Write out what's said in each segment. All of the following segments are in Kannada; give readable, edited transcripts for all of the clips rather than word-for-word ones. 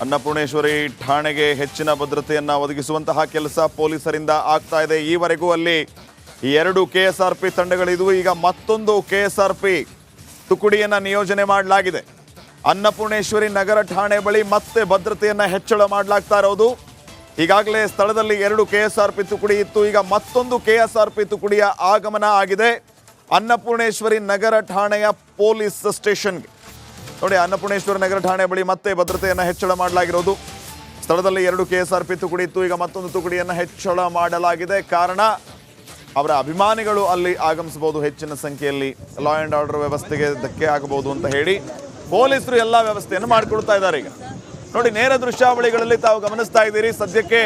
ಅನ್ನಪೂರ್ಣೇಶ್ವರಿ ಠಾಣೆಗೆ ಹೆಚ್ಚಿನ ಭದ್ರತೆಯನ್ನು ಒದಗಿಸುವಂತಹ ಕೆಲಸ ಪೊಲೀಸರಿಂದ ಆಗ್ತಾ ಇದೆ. ಈವರೆಗೂ ಅಲ್ಲಿ 2 KSRP ತಂಡಗಳಿದ್ವು. ಈಗ ಮತ್ತೊಂದು KSRP ತುಕಡಿಯನ್ನು ನಿಯೋಜನೆ ಮಾಡಲಾಗಿದೆ. ಅನ್ನಪೂರ್ಣೇಶ್ವರಿ ನಗರ ಠಾಣೆ ಬಳಿ ಮತ್ತೆ ಭದ್ರತೆಯನ್ನು ಹೆಚ್ಚಳ ಮಾಡಲಾಗ್ತಾ ಇರೋದು. ಈಗಾಗಲೇ ಸ್ಥಳದಲ್ಲಿ 2 KSRP ತುಕಡಿ ಇತ್ತು. ಈಗ ಮತ್ತೊಂದು KSRP ತುಕಡಿಯ ಆಗಮನ ಆಗಿದೆ ಅನ್ನಪೂರ್ಣೇಶ್ವರಿ ನಗರ ಠಾಣೆಯ ಪೊಲೀಸ್ ಸ್ಟೇಷನ್ಗೆ. ನೋಡಿ, ಅನ್ನಪೂರ್ಣೇಶ್ವರಿ ನಗರ ಠಾಣೆ ಬಳಿ ಮತ್ತೆ ಭದ್ರತೆಯನ್ನು ಹೆಚ್ಚಳ ಮಾಡಲಾಗಿರೋದು. ಸ್ಥಳದಲ್ಲಿ 2 KSRP ತುಕಡಿ ಇತ್ತು. ಈಗ ಮತ್ತೊಂದು ತುಕಡಿಯನ್ನು ಹೆಚ್ಚಳ ಮಾಡಲಾಗಿದೆ. ಕಾರಣ ಅವರ ಅಭಿಮಾನಿಗಳು ಅಲ್ಲಿ ಆಗಮಿಸಬಹುದು ಹೆಚ್ಚಿನ ಸಂಖ್ಯೆಯಲ್ಲಿ, ಲಾ ಆ್ಯಂಡ್ ಆರ್ಡರ್ ವ್ಯವಸ್ಥೆಗೆ ಧಕ್ಕೆ ಆಗಬಹುದು ಅಂತ ಹೇಳಿ ಪೊಲೀಸರು ಎಲ್ಲ ವ್ಯವಸ್ಥೆಯನ್ನು ಮಾಡಿಕೊಡ್ತಾ ಇದ್ದಾರೆ. ಈಗ ನೋಡಿ, ನೇರ ದೃಶ್ಯಾವಳಿಗಳಲ್ಲಿ ತಾವು ಗಮನಿಸ್ತಾ ಇದ್ದೀರಿ. ಸದ್ಯಕ್ಕೆ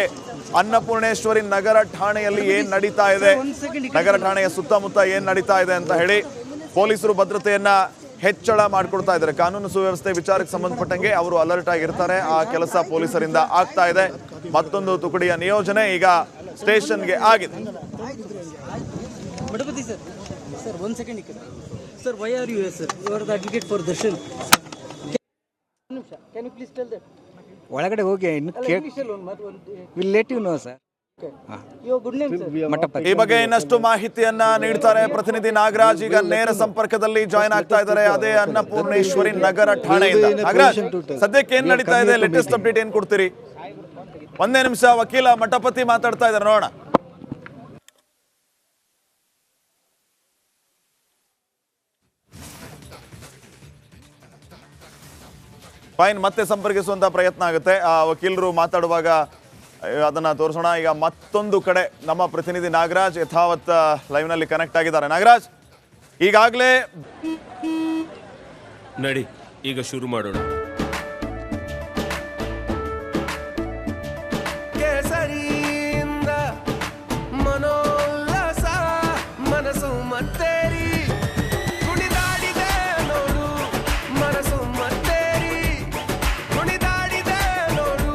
ಅನ್ನಪೂರ್ಣೇಶ್ವರಿ ನಗರ ಠಾಣೆಯಲ್ಲಿ ಏನು ನಡೀತಾ ಇದೆ, ನಗರ ಠಾಣೆಯ ಸುತ್ತಮುತ್ತ ಏನು ನಡೀತಾ ಇದೆ ಅಂತ ಹೇಳಿ ಪೊಲೀಸರು ಭದ್ರತೆಯನ್ನ ಹೆಚ್ಚಳ ಮಾಡಿಕೊಡ್ತಾ ಇದ್ದಾರೆ. ಕಾನೂನು ಸುವ್ಯವಸ್ಥೆ ವಿಚಾರಕ್ಕೆ ಸಂಬಂಧಪಟ್ಟಂಗೆ ಅವರು ಅಲರ್ಟ್ ಆಗಿರ್ತಾರೆ. ಆ ಕೆಲಸ ಪೊಲೀಸರಿಂದ ಆಗ್ತಾ ಇದೆ. ಮತ್ತೊಂದು ತುಕಡಿಯ ನಿಯೋಜನೆ ಈಗ ಸ್ಟೇಷನ್ಗೆ ಆಗಿದೆ. Madhupati sir, 1 second. Sir, why are you here, sir? You are the advocate for Darshan. Can you please tell that? ಒಳಗಡೆ ಹೋಗಿ ಇನ್ನು will let you know sir. Your good name, sir. Mattapati. ಈ ಬಗ್ಗೆ ಇನ್ನಷ್ಟು ಮಾಹಿತಿಯನ್ನ ನೀಡ್ತಾರೆ ಪ್ರತಿನಿಧಿ ನಾಗರಾಜ್. ಈಗ ನೇರ ಸಂಪರ್ಕದಲ್ಲಿ ಜಾಯ್ನ್ ಆಗ್ತಾ ಇದ್ದಾರೆ ಅದೇ ಅನ್ನಪೂರ್ಣೇಶ್ವರಿ ನಗರ ಠಾಣೆಯಿಂದ. ನಾಗರಾಜ್, ಸದ್ಯಕ್ಕೆ ಏನ್ ನಡೀತಾ ಇದೆ, ಲೇಟೆಸ್ಟ್ ಅಪ್ಡೇಟ್ ಏನ್ ಕೊಡ್ತೀರಿ? ಒಂದೇ ನಿಮಿಷ, ವಕೀಲ ಮಠಪತಿ ಮಾತಾಡ್ತಾ ಇದ್ದಾರೆ, ನೋಡೋಣ. ಫೈನ್, ಮತ್ತೆ ಸಂಪರ್ಕಿಸುವಂತ ಪ್ರಯತ್ನ ಆಗುತ್ತೆ. ಆ ವಕೀಲರು ಮಾತಾಡುವಾಗ ಅದನ್ನ ತೋರಿಸೋಣ. ಈಗ ಮತ್ತೊಂದು ಕಡೆ ನಮ್ಮ ಪ್ರತಿನಿಧಿ ನಾಗರಾಜ್ ಯಥಾವತ್ ಲೈವ್ ನಲ್ಲಿ ಕನೆಕ್ಟ್ ಆಗಿದ್ದಾರೆ. ನಾಗರಾಜ್, ಈಗಾಗಲೇ ನಡಿ ಈಗ ಶುರು ಮಾಡೋಣ. ಕೇಸರಿಯಿಂದ ಮನೋಲ್ಲಾಸ ಮನಸ್ಸು ಮತ್ತೇರಿ ಕುಣಿದಾಡಿದೆ ನೋಡು, ಮನಸ್ಸು ಮತ್ತೇರಿ ಕುಣಿದಾಡಿದೆ ನೋಡು.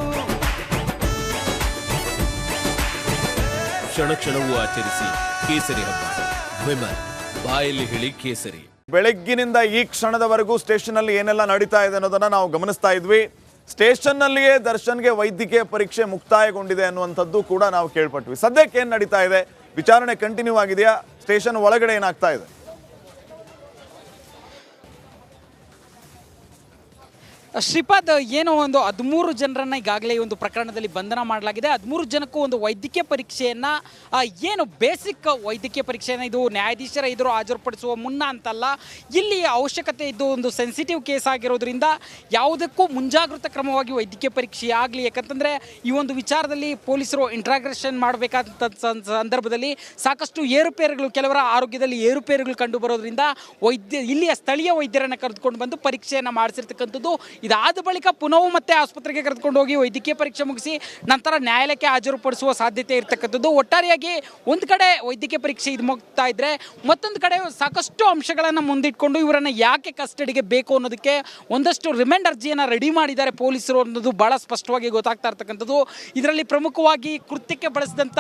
ಕ್ಷಣ ಕ್ಷಣವೂ ಆಚರಿಸಿ ಕೇಸರಿ ಹಬ್ಬ. ವಿಮಲ್ ಬಾಯಲ್ಲಿ ಹೇಳಿ ಕೇಸರಿ. ಬೆಳಗ್ಗಿನಿಂದ ಈ ಕ್ಷಣದವರೆಗೂ ಸ್ಟೇಷನ್ ಅಲ್ಲಿ ಏನೆಲ್ಲ ನಡೀತಾ ಇದೆ ಅನ್ನೋದನ್ನ ನಾವು ಗಮನಿಸ್ತಾ ಇದ್ವಿ. ಸ್ಟೇಷನ್ ನಲ್ಲಿಯೇ ದರ್ಶನ್ಗೆ ವೈದ್ಯಕೀಯ ಪರೀಕ್ಷೆ ಮುಕ್ತಾಯಗೊಂಡಿದೆ ಅನ್ನುವಂಥದ್ದು ಕೂಡ ನಾವು ಕೇಳ್ಪಟ್ವಿ. ಸದ್ಯಕ್ಕೆ ಏನ್ ನಡೀತಾ ಇದೆ, ವಿಚಾರಣೆ ಕಂಟಿನ್ಯೂ ಆಗಿದೆಯಾ, ಸ್ಟೇಷನ್ ಒಳಗಡೆ ಏನಾಗ್ತಾ ಇದೆ? ಶ್ರೀಪಾದ್, ಏನೋ ಒಂದು 13 ಜನರನ್ನ ಈಗಾಗಲೇ ಈ ಒಂದು ಪ್ರಕರಣದಲ್ಲಿ ಬಂಧನ ಮಾಡಲಾಗಿದೆ. 13 ಜನಕ್ಕೂ ಒಂದು ವೈದ್ಯಕೀಯ ಪರೀಕ್ಷೆಯನ್ನ, ಏನು ಬೇಸಿಕ್ ವೈದ್ಯಕೀಯ ಪರೀಕ್ಷೆಯನ್ನು ಇದು ನ್ಯಾಯಾಧೀಶರ ಎದುರು ಹಾಜರುಪಡಿಸುವ ಮುನ್ನ ಅಂತಲ್ಲ, ಇಲ್ಲಿ ಅವಶ್ಯಕತೆ ಇದ್ದು ಒಂದು ಸೆನ್ಸಿಟಿವ್ ಕೇಸ್ ಆಗಿರೋದ್ರಿಂದ ಯಾವುದಕ್ಕೂ ಮುಂಜಾಗೃತ ಕ್ರಮವಾಗಿ ವೈದ್ಯಕೀಯ ಪರೀಕ್ಷೆ ಆಗಲಿ. ಯಾಕಂತಂದರೆ ಈ ಒಂದು ವಿಚಾರದಲ್ಲಿ ಪೊಲೀಸರು ಇಂಟ್ರಾಗ್ರೇಷನ್ ಮಾಡಬೇಕಾದ ಸಂದರ್ಭದಲ್ಲಿ ಸಾಕಷ್ಟು ಏರುಪೇರುಗಳು, ಕೆಲವರ ಆರೋಗ್ಯದಲ್ಲಿ ಏರುಪೇರುಗಳು ಕಂಡು ಬರೋದ್ರಿಂದ ಇಲ್ಲಿಯ ಸ್ಥಳೀಯ ವೈದ್ಯರನ್ನು ಕರೆದುಕೊಂಡು ಬಂದು ಪರೀಕ್ಷೆಯನ್ನು ಮಾಡಿಸಿರ್ತಕ್ಕಂಥದ್ದು. ಇದಾದ ಬಳಿಕ ಪುನಃ ಮತ್ತೆ ಆಸ್ಪತ್ರೆಗೆ ಕರೆದುಕೊಂಡು ಹೋಗಿ ವೈದ್ಯಕೀಯ ಪರೀಕ್ಷೆ ಮುಗಿಸಿ ನಂತರ ನ್ಯಾಯಾಲಯಕ್ಕೆ ಹಾಜರುಪಡಿಸುವ ಸಾಧ್ಯತೆ ಇರತಕ್ಕಂಥದ್ದು. ಒಟ್ಟಾರೆಯಾಗಿ ಒಂದು ಕಡೆ ವೈದ್ಯಕೀಯ ಪರೀಕ್ಷೆ ಇದು ಮುಗ್ತಾ ಇದ್ರೆ, ಮತ್ತೊಂದು ಕಡೆ ಸಾಕಷ್ಟು ಅಂಶಗಳನ್ನು ಮುಂದಿಟ್ಕೊಂಡು ಇವರನ್ನು ಯಾಕೆ ಕಸ್ಟಡಿಗೆ ಬೇಕು ಅನ್ನೋದಕ್ಕೆ ಒಂದಷ್ಟು ರಿಮೈಂಡ್ ಅರ್ಜಿಯನ್ನು ರೆಡಿ ಮಾಡಿದ್ದಾರೆ ಪೊಲೀಸರು ಅನ್ನೋದು ಬಹಳ ಸ್ಪಷ್ಟವಾಗಿ ಗೊತ್ತಾಗ್ತಾ ಇರ್ತಕ್ಕಂಥದ್ದು. ಇದರಲ್ಲಿ ಪ್ರಮುಖವಾಗಿ ಕೃತ್ಯಕ್ಕೆ ಬಳಸಿದಂಥ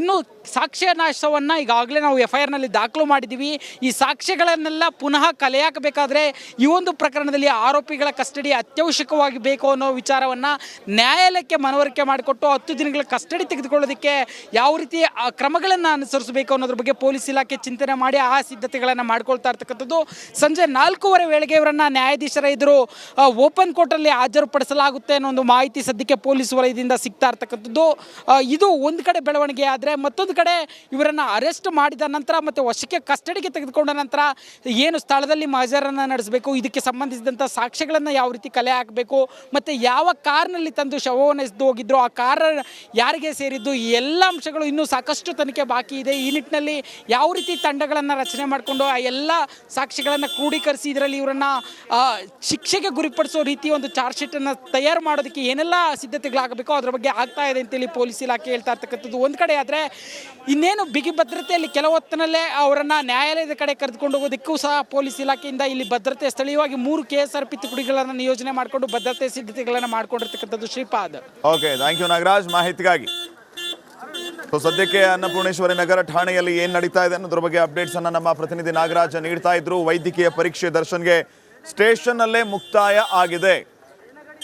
ಇನ್ನೂ ಸಾಕ್ಷ್ಯ ನಾಶವನ್ನು ಈಗಾಗಲೇ ನಾವು FIR ನಲ್ಲಿ ದಾಖಲು ಮಾಡಿದ್ದೀವಿ. ಈ ಸಾಕ್ಷ್ಯಗಳನ್ನೆಲ್ಲ ಪುನಃ ಕಲೆ ಹಾಕಬೇಕಾದ್ರೆ ಈ ಒಂದು ಪ್ರಕರಣದಲ್ಲಿ ಆರೋಪಿಗಳ ಕಸ್ಟಡಿ ಅತ್ಯವಶ್ಯಕವಾಗಿ ಬೇಕು ಅನ್ನೋ ವಿಚಾರವನ್ನು ನ್ಯಾಯಾಲಯಕ್ಕೆ ಮನವರಿಕೆ ಮಾಡಿಕೊಟ್ಟು 10 ದಿನಗಳ ಕಸ್ಟಡಿ ತೆಗೆದುಕೊಳ್ಳೋದಕ್ಕೆ ಯಾವ ರೀತಿ ಕ್ರಮಗಳನ್ನು ಅನುಸರಿಸಬೇಕು ಅನ್ನೋದ್ರ ಬಗ್ಗೆ ಪೊಲೀಸ್ ಇಲಾಖೆ ಚಿಂತನೆ ಮಾಡಿ ಆ ಸಿದ್ಧತೆಗಳನ್ನು ಮಾಡ್ಕೊಳ್ತಾ ಇರ್ತಕ್ಕಂಥದ್ದು. ಸಂಜೆ 4:15 ವೇಳೆಗೆ ಇವರನ್ನು ನ್ಯಾಯಾಧೀಶರ ಎದುರು ಓಪನ್ ಕೋರ್ಟಲ್ಲಿ ಹಾಜರುಪಡಿಸಲಾಗುತ್ತೆ ಅನ್ನೋ ಒಂದು ಮಾಹಿತಿ ಸದ್ಯಕ್ಕೆ ಪೊಲೀಸ್ ವಲಯದಿಂದ ಸಿಗ್ತಾ ಇರ್ತಕ್ಕಂಥದ್ದು. ಇದು ಒಂದು ಕಡೆ ಬೆಳವಣಿಗೆ ಆದರೆ, ಮತ್ತೊಂದು ಕಡೆ ಇವರನ್ನು ಅರೆಸ್ಟ್ ಮಾಡಿದ ನಂತರ ಮತ್ತು ವಶಕ್ಕೆ ಕಸ್ಟಡಿಗೆ ತೆಗೆದುಕೊಂಡ ನಂತರ ಏನು ಸ್ಥಳದಲ್ಲಿ ಮಹಜರನ್ನು ನಡೆಸಬೇಕು, ಇದಕ್ಕೆ ಸಂಬಂಧಿಸಿದಂಥ ಸಾಕ್ಷ್ಯಗಳನ್ನು ಯಾವ ರೀತಿ ಕಲೆ ಹಾಕಬೇಕು, ಮತ್ತು ಯಾವ ಕಾರ್ನಲ್ಲಿ ತಂದು ಶವವನ್ನು ಎಸೆದು ಹೋಗಿದ್ರು, ಆ ಕಾರ್ ಯಾರಿಗೆ ಸೇರಿದ್ದು, ಈ ಎಲ್ಲ ಅಂಶಗಳು ಇನ್ನೂ ಸಾಕಷ್ಟು ತನಿಖೆ ಬಾಕಿ ಇದೆ. ಈ ನಿಟ್ಟಿನಲ್ಲಿ ಯಾವ ರೀತಿ ತಂಡಗಳನ್ನು ರಚನೆ ಮಾಡಿಕೊಂಡು ಆ ಎಲ್ಲ ಸಾಕ್ಷಿಗಳನ್ನು ಕ್ರೋಢೀಕರಿಸಿ ಇದರಲ್ಲಿ ಇವರನ್ನು ಶಿಕ್ಷೆಗೆ ಗುರಿಪಡಿಸೋ ರೀತಿ ಒಂದು ಚಾರ್ಜ್ ಶೀಟನ್ನು ತಯಾರು ಮಾಡೋದಕ್ಕೆ ಏನೆಲ್ಲ ಸಿದ್ಧತೆಗಳಾಗಬೇಕು ಅದರ ಬಗ್ಗೆ ಆಗ್ತಾ ಇದೆ ಅಂತೇಳಿ ಪೊಲೀಸ್ ಇಲಾಖೆ ಹೇಳ್ತಾ ಇರ್ತಕ್ಕಂಥದ್ದು ಒಂದು ಕಡೆ. ಆದರೆ ಇನ್ನೇನು ಬಿಗಿ ಭದ್ರತೆಯಲ್ಲಿ ಕೆಲ ಹೊತ್ತಿನಲ್ಲೇ ಅವರನ್ನು ನ್ಯಾಯಾಲಯದ ಕಡೆ ಕರೆದುಕೊಂಡು ಹೋಗೋದಕ್ಕೂ ಸಹ ಪೊಲೀಸ್ ಇಲಾಖೆಯಿಂದ ಇಲ್ಲಿ ಭದ್ರತೆ ಸ್ಥಳೀಯವಾಗಿ 3 KSRP ತುಕಡಿಗಳನ್ನು ನಿಯೋಜನೆ ಮಾಡಿಕೊಂಡು ಭದ್ರತೆ ಸಿದ್ಧತೆಗಳನ್ನು ಮಾಡಿಕೊಂಡಿರ್ತಕ್ಕಂಥದ್ದು. Shripad, okay, thank you Nagaraj ಮಾಹಿತಿಗಾಗಿ. ಸದ್ಯಕ್ಕೆ ಅನ್ನಪೂರ್ಣೇಶ್ವರಿ ನಗರ ಠಾಣೆಯಲ್ಲಿ ಏನು ನಡೀತಾ ಇದೆ ಅನ್ನೋದ್ರ ಬಗ್ಗೆ ಅಪ್ಡೇಟ್ಸ್ ಅನ್ನ ನಮ್ಮ ಪ್ರತಿನಿಧಿ ನಾಗರಾಜ್ ನೀಡ್ತಾ ಇದ್ರು. ವೈದ್ಯಕೀಯ ಪರೀಕ್ಷೆ ದರ್ಶನ್ಗೆ ಸ್ಟೇಷನ್ ಅಲ್ಲೇ ಮುಕ್ತಾಯ ಆಗಿದೆ.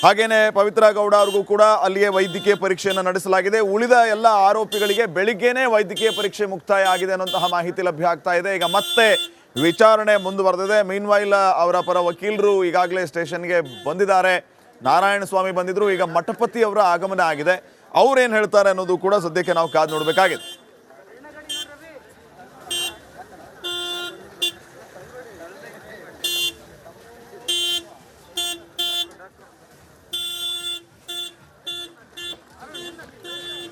ಹಾಗೇನೆ ಪವಿತ್ರ ಗೌಡ ಅವ್ರಿಗೂ ಕೂಡ ಅಲ್ಲಿಯೇ ವೈದ್ಯಕೀಯ ಪರೀಕ್ಷೆಯನ್ನು ನಡೆಸಲಾಗಿದೆ. ಉಳಿದ ಎಲ್ಲ ಆರೋಪಿಗಳಿಗೆ ಬೆಳಿಗ್ಗೆನೇ ವೈದ್ಯಕೀಯ ಪರೀಕ್ಷೆ ಮುಕ್ತಾಯ ಆಗಿದೆ ಅನ್ನುವಂತಹ ಮಾಹಿತಿ ಲಭ್ಯ ಆಗ್ತಾ ಇದೆ. ಈಗ ಮತ್ತೆ ವಿಚಾರಣೆ ಮುಂದುವರೆದಿದೆ. ಮೀನ್ವೈಲ್ ಅವರ ಪರ ವಕೀಲರು ಈಗಾಗಲೇ ಸ್ಟೇಷನ್ಗೆ ಬಂದಿದ್ದಾರೆ. ನಾರಾಯಣ ಸ್ವಾಮಿ ಬಂದಿದ್ರು. ಈಗ ಮಠಪತಿ ಅವರ ಆಗಮನ ಆಗಿದೆ. ಅವ್ರೇನು ಹೇಳ್ತಾರೆ ಅನ್ನೋದು ಕೂಡ ಸದ್ಯಕ್ಕೆ ನಾವು ಕಾದು ನೋಡಬೇಕಾಗಿದೆ.